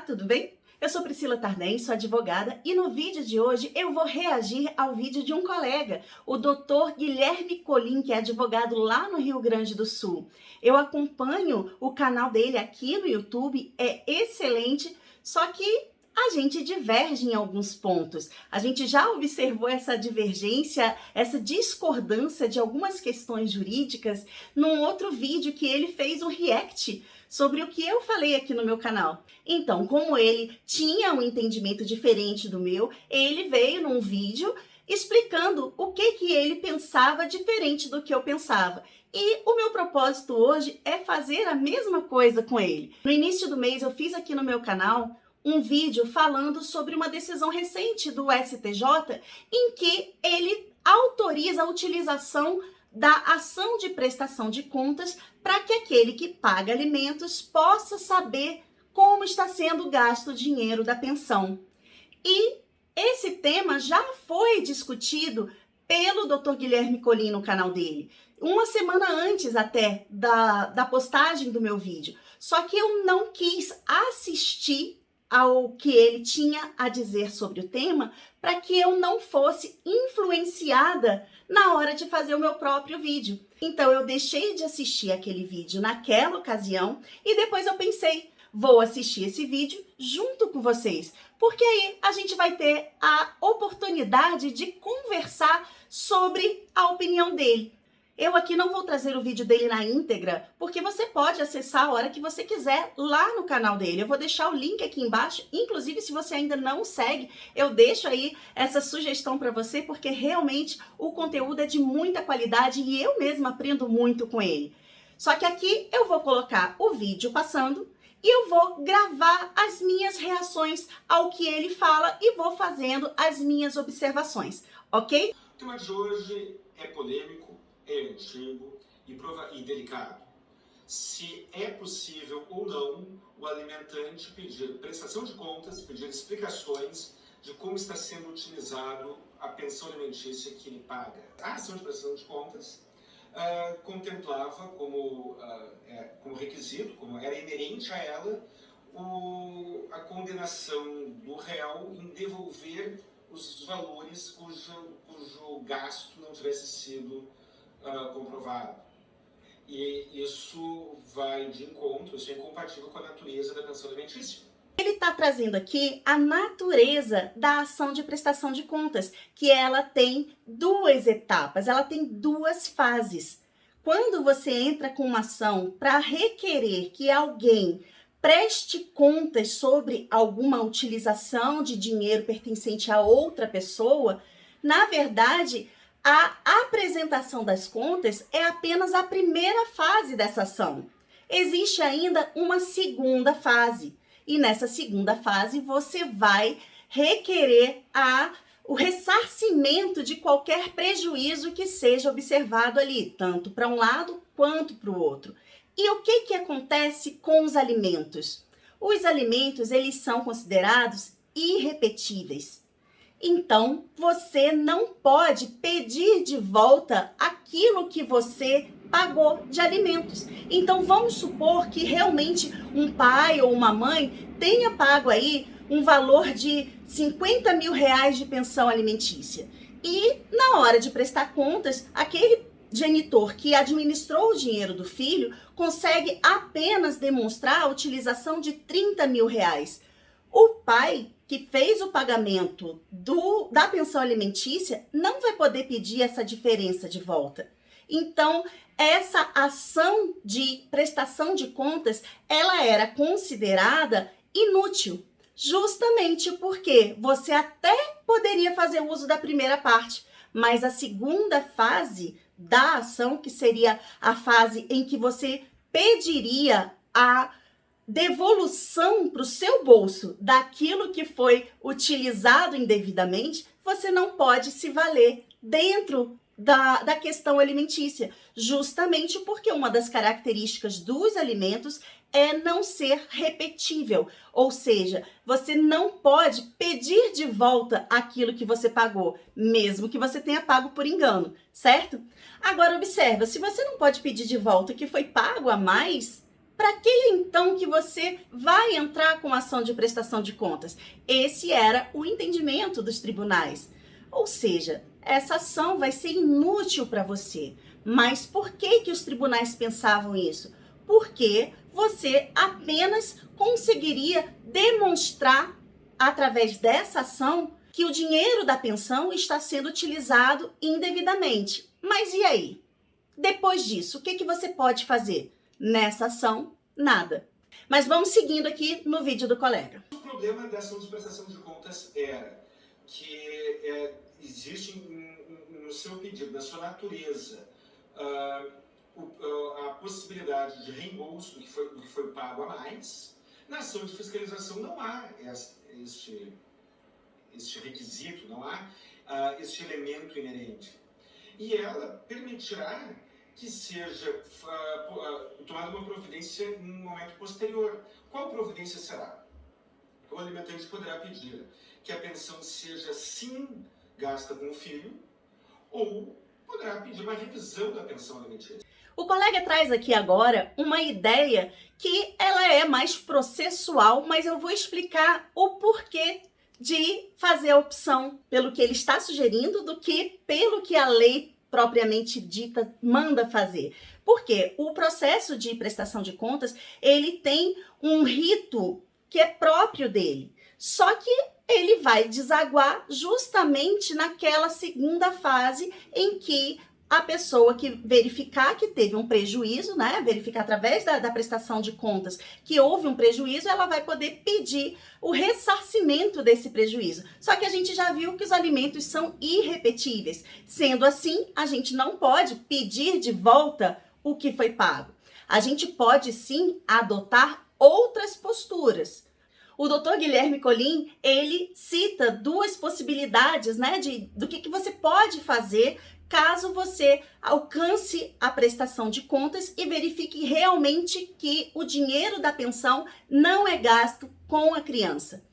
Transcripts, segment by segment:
tudo bem? Eu sou Priscila Tardem, sou advogada e no vídeo de hoje eu vou reagir ao vídeo de um colega, o Dr. Guilherme Colim, que é advogado lá no Rio Grande do Sul. Eu acompanho o canal dele aqui no YouTube, é excelente, só que a gente diverge em alguns pontos. A gente já observou essa divergência, essa discordância de algumas questões jurídicas num outro vídeo que ele fez um react sobre o que eu falei aqui no meu canal. Então, como ele tinha um entendimento diferente do meu, ele veio num vídeo explicando o que ele pensava diferente do que eu pensava. E o meu propósito hoje é fazer a mesma coisa com ele. No início do mês eu fiz aqui no meu canal um vídeo falando sobre uma decisão recente do STJ em que ele autoriza a utilização da ação de prestação de contas para que aquele que paga alimentos possa saber como está sendo gasto o dinheiro da pensão. E esse tema já foi discutido pelo Dr. Guilherme Colim no canal dele, uma semana antes até da postagem do meu vídeo. Só que eu não quis assistir ao que ele tinha a dizer sobre o tema, para que eu não fosse influenciada na hora de fazer o meu próprio vídeo. Então eu deixei de assistir aquele vídeo naquela ocasião e depois eu pensei, vou assistir esse vídeo junto com vocês, porque aí a gente vai ter a oportunidade de conversar sobre a opinião dele. Eu aqui não vou trazer o vídeo dele na íntegra, porque você pode acessar a hora que você quiser lá no canal dele. Eu vou deixar o link aqui embaixo, inclusive se você ainda não o segue, eu deixo aí essa sugestão para você, porque realmente o conteúdo é de muita qualidade e eu mesma aprendo muito com ele. Só que aqui eu vou colocar o vídeo passando e eu vou gravar as minhas reações ao que ele fala e vou fazendo as minhas observações, ok? O tema de hoje é polêmico, é antigo e delicado. Se é possível ou não o alimentante pedir prestação de contas, pedir explicações de como está sendo utilizado a pensão alimentícia que ele paga. A ação de prestação de contas contemplava como requisito, como era inerente a ela, a condenação do réu em devolver os valores cujo gasto não tivesse sido comprovado. E isso vai de encontro, isso é incompatível com a natureza da pensão alimentícia. Ele está trazendo aqui a natureza da ação de prestação de contas, que ela tem duas etapas, ela tem duas fases. Quando você entra com uma ação para requerer que alguém preste contas sobre alguma utilização de dinheiro pertencente a outra pessoa, na verdade, a apresentação das contas é apenas a primeira fase dessa ação. Existe ainda uma segunda fase. E nessa segunda fase você vai requerer o ressarcimento de qualquer prejuízo que seja observado ali, tanto para um lado quanto para o outro. E o que acontece com os alimentos? Os alimentos, eles são considerados irrepetíveis. Então, você não pode pedir de volta aquilo que você pagou de alimentos. Então, vamos supor que realmente um pai ou uma mãe tenha pago aí um valor de 50 mil reais de pensão alimentícia. E, na hora de prestar contas, aquele genitor que administrou o dinheiro do filho consegue apenas demonstrar a utilização de 30 mil reais. O pai que fez o pagamento da pensão alimentícia não vai poder pedir essa diferença de volta. Então, essa ação de prestação de contas, ela era considerada inútil, justamente porque você até poderia fazer uso da primeira parte, mas a segunda fase da ação, que seria a fase em que você pediria a devolução para o seu bolso daquilo que foi utilizado indevidamente, você não pode se valer dentro da questão alimentícia, justamente porque uma das características dos alimentos é não ser repetível, ou seja, você não pode pedir de volta aquilo que você pagou, mesmo que você tenha pago por engano, certo? Agora observa, se você não pode pedir de volta o que foi pago a mais, para que então que você vai entrar com ação de prestação de contas? Esse era o entendimento dos tribunais. Ou seja, essa ação vai ser inútil para você. Mas por que os tribunais pensavam isso? Porque você apenas conseguiria demonstrar, através dessa ação, que o dinheiro da pensão está sendo utilizado indevidamente. Mas e aí? Depois disso, o que você pode fazer? Nessa ação, nada. Mas vamos seguindo aqui no vídeo do colega. O problema da ação de prestação de contas era que existe no seu pedido, na sua natureza, a possibilidade de reembolso do que foi pago a mais. Na ação de fiscalização não há este requisito, não há este elemento inerente. E ela permitirá que seja tomada uma providência em um momento posterior. Qual providência será? O alimentante poderá pedir que a pensão seja, sim, gasta com o filho, ou poderá pedir uma revisão da pensão alimentícia. O colega traz aqui agora uma ideia que ela é mais processual, mas eu vou explicar o porquê de fazer a opção pelo que ele está sugerindo do que pelo que a lei propriamente dita manda fazer. Porque o processo de prestação de contas, ele tem um rito que é próprio dele. Só que ele vai desaguar justamente naquela segunda fase em que a pessoa que verificar que teve um prejuízo, né, verificar através da prestação de contas que houve um prejuízo, ela vai poder pedir o ressarcimento desse prejuízo. Só que a gente já viu que os alimentos são irrepetíveis. Sendo assim, a gente não pode pedir de volta o que foi pago. A gente pode sim adotar outras posturas. O Dr. Guilherme Colin, ele cita duas possibilidades, né, do que você pode fazer caso você alcance a prestação de contas e verifique realmente que o dinheiro da pensão não é gasto com a criança.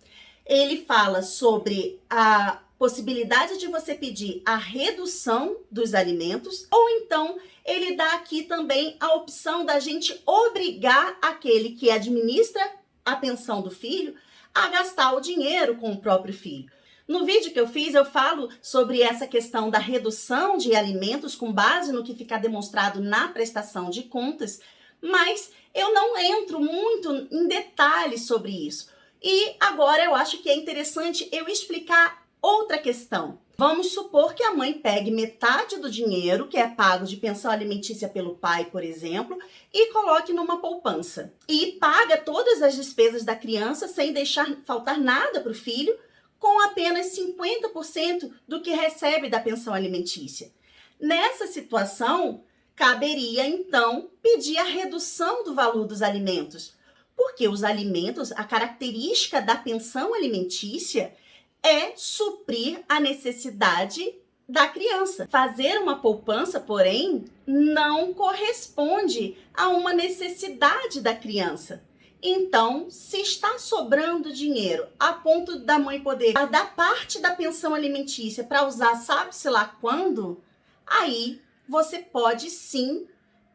Ele fala sobre a possibilidade de você pedir a redução dos alimentos, ou então ele dá aqui também a opção da gente obrigar aquele que administra a pensão do filho a gastar o dinheiro com o próprio filho. No vídeo que eu fiz, eu falo sobre essa questão da redução de alimentos com base no que ficar demonstrado na prestação de contas, mas eu não entro muito em detalhes sobre isso. E agora eu acho que é interessante eu explicar outra questão. Vamos supor que a mãe pegue metade do dinheiro que é pago de pensão alimentícia pelo pai, por exemplo, e coloque numa poupança. E paga todas as despesas da criança sem deixar faltar nada para o filho, com apenas 50% do que recebe da pensão alimentícia. Nessa situação, caberia então pedir a redução do valor dos alimentos, porque os alimentos, a característica da pensão alimentícia é suprir a necessidade da criança. Fazer uma poupança, porém, não corresponde a uma necessidade da criança. Então, se está sobrando dinheiro a ponto da mãe poder dar parte da pensão alimentícia para usar sabe-se lá quando, aí você pode sim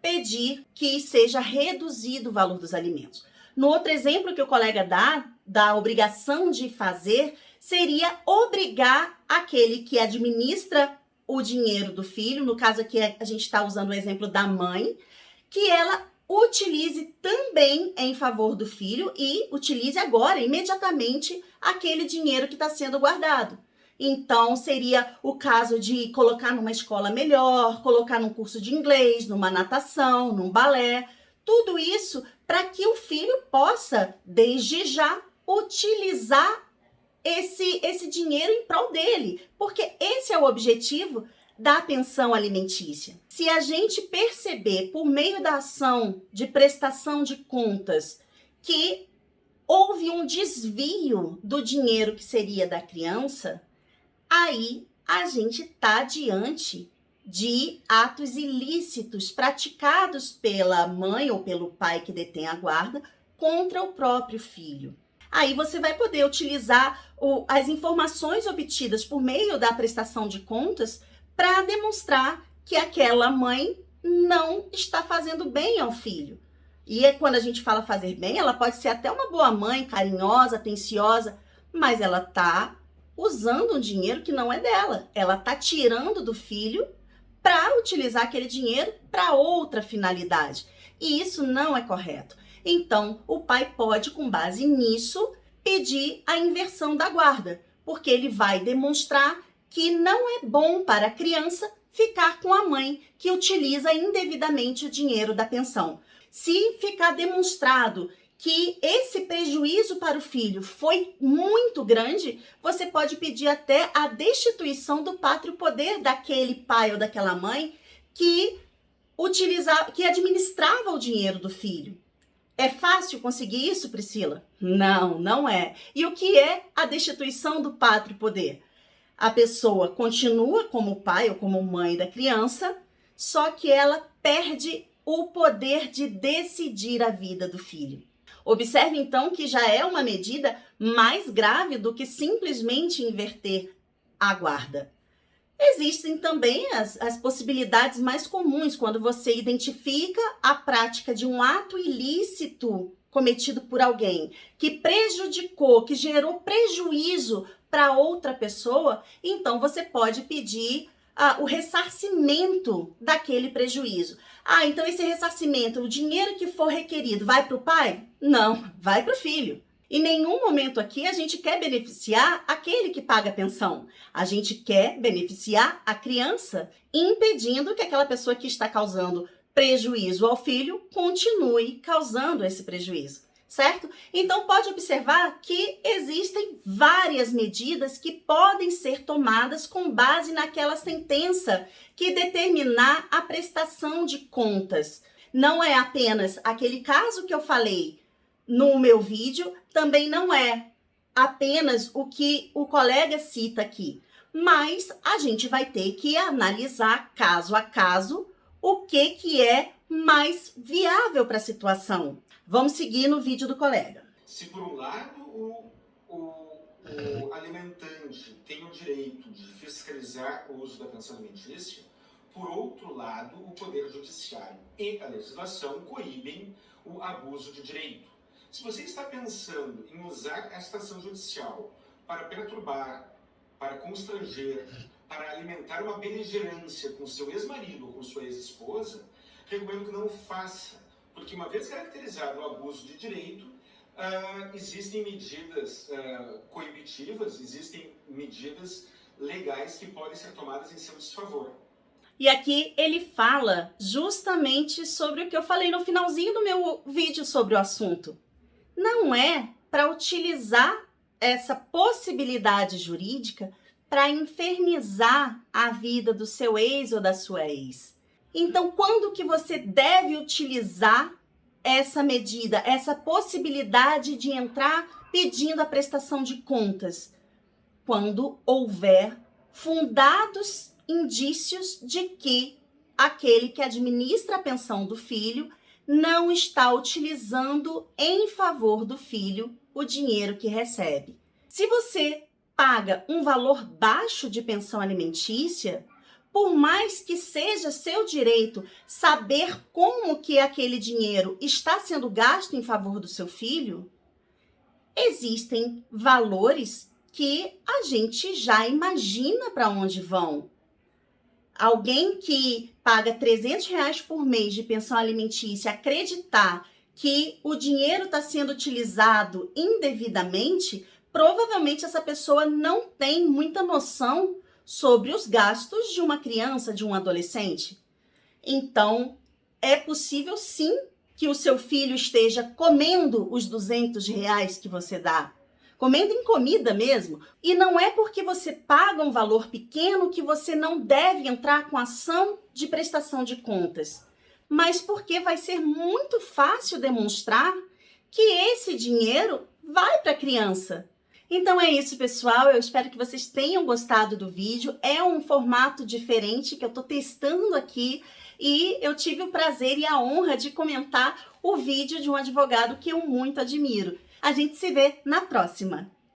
pedir que seja reduzido o valor dos alimentos. No outro exemplo que o colega dá, da obrigação de fazer, seria obrigar aquele que administra o dinheiro do filho, no caso aqui a gente está usando o exemplo da mãe, que ela utilize também em favor do filho e utilize agora, imediatamente, aquele dinheiro que está sendo guardado. Então, seria o caso de colocar numa escola melhor, colocar num curso de inglês, numa natação, num balé, tudo isso para que o filho possa, desde já, utilizar esse dinheiro em prol dele, porque esse é o objetivo da pensão alimentícia. Se a gente perceber, por meio da ação de prestação de contas, que houve um desvio do dinheiro que seria da criança, aí a gente está diante de atos ilícitos praticados pela mãe ou pelo pai que detém a guarda contra o próprio filho. Aí você vai poder utilizar as informações obtidas por meio da prestação de contas para demonstrar que aquela mãe não está fazendo bem ao filho. E quando a gente fala fazer bem, ela pode ser até uma boa mãe, carinhosa, atenciosa, mas ela tá usando um dinheiro que não é dela. Ela tá tirando do filho para utilizar aquele dinheiro para outra finalidade. E isso não é correto. Então, o pai pode, com base nisso, pedir a inversão da guarda, porque ele vai demonstrar que não é bom para a criança ficar com a mãe que utiliza indevidamente o dinheiro da pensão. Se ficar demonstrado que esse prejuízo para o filho foi muito grande, você pode pedir até a destituição do pátrio poder daquele pai ou daquela mãe que administrava o dinheiro do filho. É fácil conseguir isso, Priscila? Não, não é. E o que é a destituição do pátrio poder? A pessoa continua como pai ou como mãe da criança, só que ela perde o poder de decidir a vida do filho. Observe, então, que já é uma medida mais grave do que simplesmente inverter a guarda. Existem também as possibilidades mais comuns quando você identifica a prática de um ato ilícito cometido por alguém que prejudicou, que gerou prejuízo para outra pessoa, então você pode pedir o ressarcimento daquele prejuízo. Então esse ressarcimento, o dinheiro que for requerido, vai para o pai? Não, vai para o filho. Em nenhum momento aqui a gente quer beneficiar aquele que paga a pensão. A gente quer beneficiar a criança, impedindo que aquela pessoa que está causando prejuízo ao filho continue causando esse prejuízo, certo? Então pode observar que existem várias medidas que podem ser tomadas com base naquela sentença que determinar a prestação de contas. Não é apenas aquele caso que eu falei no meu vídeo, também não é apenas o que o colega cita aqui, mas a gente vai ter que analisar caso a caso o que é mais viável para a situação. Vamos seguir no vídeo do colega. Se por um lado o alimentante tem o direito de fiscalizar o uso da pensão alimentícia, por outro lado, o Poder Judiciário e a legislação coíbem o abuso de direito. Se você está pensando em usar esta ação judicial para perturbar, para constranger, para alimentar uma beligerância com seu ex-marido ou com sua ex-esposa, recomendo que não o faça, porque uma vez caracterizado o abuso de direito, existem medidas coibitivas, existem medidas legais que podem ser tomadas em seu desfavor. E aqui ele fala justamente sobre o que eu falei no finalzinho do meu vídeo sobre o assunto. Não é para utilizar essa possibilidade jurídica para infernizar a vida do seu ex ou da sua ex. Então, quando que você deve utilizar essa medida, essa possibilidade de entrar pedindo a prestação de contas? Quando houver fundados indícios de que aquele que administra a pensão do filho não está utilizando em favor do filho o dinheiro que recebe. Se você paga um valor baixo de pensão alimentícia, por mais que seja seu direito saber como que aquele dinheiro está sendo gasto em favor do seu filho, existem valores que a gente já imagina para onde vão. Alguém que paga R$300 por mês de pensão alimentícia acreditar que o dinheiro está sendo utilizado indevidamente, provavelmente essa pessoa não tem muita noção sobre os gastos de uma criança, de um adolescente. Então, é possível sim que o seu filho esteja comendo os R$200 que você dá. Comendo em comida mesmo. E não é porque você paga um valor pequeno que você não deve entrar com ação de prestação de contas. Mas porque vai ser muito fácil demonstrar que esse dinheiro vai para a criança. Então é isso, pessoal. Eu espero que vocês tenham gostado do vídeo. É um formato diferente que eu estou testando aqui. E eu tive o prazer e a honra de comentar o vídeo de um advogado que eu muito admiro. A gente se vê na próxima.